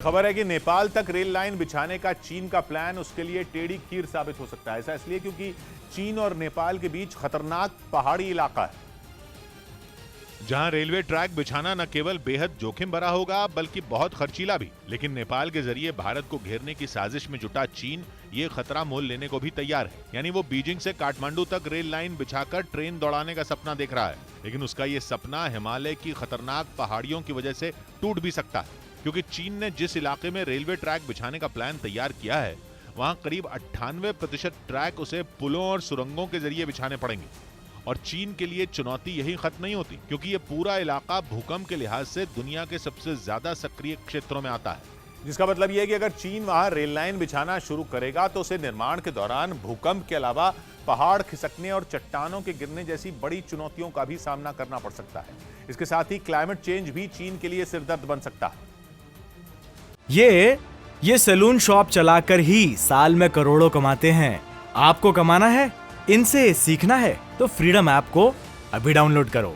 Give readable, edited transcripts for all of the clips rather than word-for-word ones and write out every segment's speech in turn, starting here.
खबर है कि नेपाल तक रेल लाइन बिछाने का चीन का प्लान उसके लिए टेढ़ी खीर साबित हो सकता है। ऐसा इसलिए क्योंकि चीन और नेपाल के बीच खतरनाक पहाड़ी इलाका है, जहां रेलवे ट्रैक बिछाना न केवल बेहद जोखिम भरा होगा बल्कि बहुत खर्चीला भी। लेकिन नेपाल के जरिए भारत को घेरने की साजिश में जुटा चीन ये खतरा मोल लेने को भी तैयार है। यानी वो बीजिंग से काठमांडू तक रेल लाइन बिछाकर ट्रेन दौड़ाने का सपना देख रहा है। लेकिन उसका ये सपना हिमालय की खतरनाक पहाड़ियों की वजह से टूट भी सकता है, क्योंकि चीन ने जिस इलाके में रेलवे ट्रैक बिछाने का प्लान तैयार किया है वहां करीब 98% ट्रैक उसे पुलों और सुरंगों के जरिए बिछाने पड़ेंगे। और चीन के लिए चुनौती यही खत्म नहीं होती, क्योंकि ये पूरा इलाका भूकंप के लिहाज से दुनिया के सबसे ज्यादा सक्रिय क्षेत्रों में आता है। जिसका मतलब यह है कि अगर चीन वहां रेल लाइन बिछाना शुरू करेगा तो उसे निर्माण के दौरान भूकंप के अलावा पहाड़ खिसकने और चट्टानों के गिरने जैसी बड़ी चुनौतियों का भी सामना करना पड़ सकता है। इसके साथ ही क्लाइमेट चेंज भी चीन के लिए सिरदर्द बन सकता है। ये सैलून शॉप चलाकर ही साल में करोड़ों कमाते हैं। आपको कमाना है, इनसे सीखना है तो फ्रीडम ऐप को अभी डाउनलोड करो।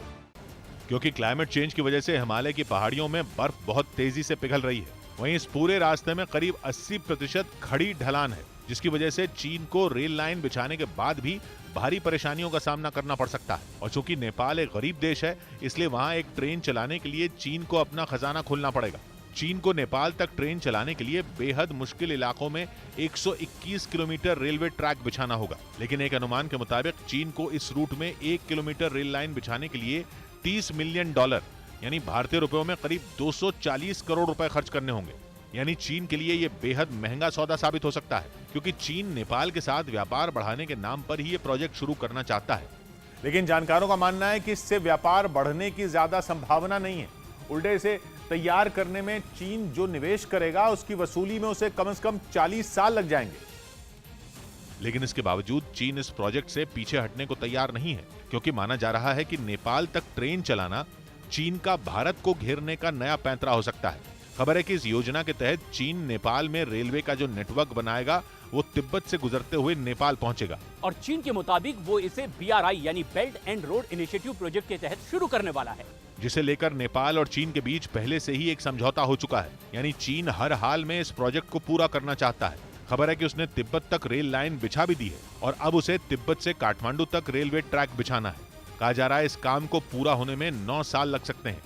क्योंकि क्लाइमेट चेंज की वजह से हिमालय की पहाड़ियों में बर्फ बहुत तेजी से पिघल रही है। वहीं इस पूरे रास्ते में करीब 80% खड़ी ढलान है, जिसकी वजह से चीन को रेल लाइन बिछाने के बाद भी भारी परेशानियों का सामना करना पड़ सकता है। और चूंकि नेपाल एक गरीब देश है, इसलिए वहां एक ट्रेन चलाने के लिए चीन को अपना खजाना खोलना पड़ेगा। चीन को नेपाल तक ट्रेन चलाने के लिए बेहद मुश्किल इलाकों में 121 किलोमीटर रेलवे ट्रैक बिछाना होगा। लेकिन एक अनुमान के मुताबिक चीन को इस रूट में 1 किलोमीटर रेल लाइन बिछाने के लिए $30 मिलियन यानी भारतीय रुपयों में करीब 240 करोड़ रुपए खर्च करने होंगे। यानी चीन के लिए यह बेहद महंगा सौदा साबित हो सकता है, क्योंकि चीन नेपाल के साथ व्यापार बढ़ाने के नाम पर ही ये प्रोजेक्ट शुरू करना चाहता है। लेकिन जानकारों का मानना है कि इससे व्यापार बढ़ने की ज्यादा संभावना नहीं है। उल्टे इसे तैयार करने में चीन जो निवेश करेगा उसकी वसूली में उसे कम से कम 40 साल लग जाएंगे। लेकिन इसके बावजूद चीन इस प्रोजेक्ट से पीछे हटने को तैयार नहीं है, क्योंकि माना जा रहा है कि नेपाल तक ट्रेन चलाना चीन का भारत को घेरने का नया पैंतरा हो सकता है। खबर है कि इस योजना के तहत चीन नेपाल में रेलवे का जो नेटवर्क बनाएगा वो तिब्बत से गुजरते हुए नेपाल पहुंचेगा। और चीन के मुताबिक वो इसे BRI यानी belt and road initiative project के तहत शुरू करने वाला है, जिसे लेकर नेपाल और चीन के बीच पहले से ही एक समझौता हो चुका है। यानी चीन हर हाल में इस प्रोजेक्ट को पूरा करना चाहता है। खबर है कि उसने तिब्बत तक रेल लाइन बिछा भी दी है और अब उसे तिब्बत से काठमांडू तक रेलवे ट्रैक बिछाना है। कहा जा रहा है इस काम को पूरा होने में 9 साल लग सकते हैं।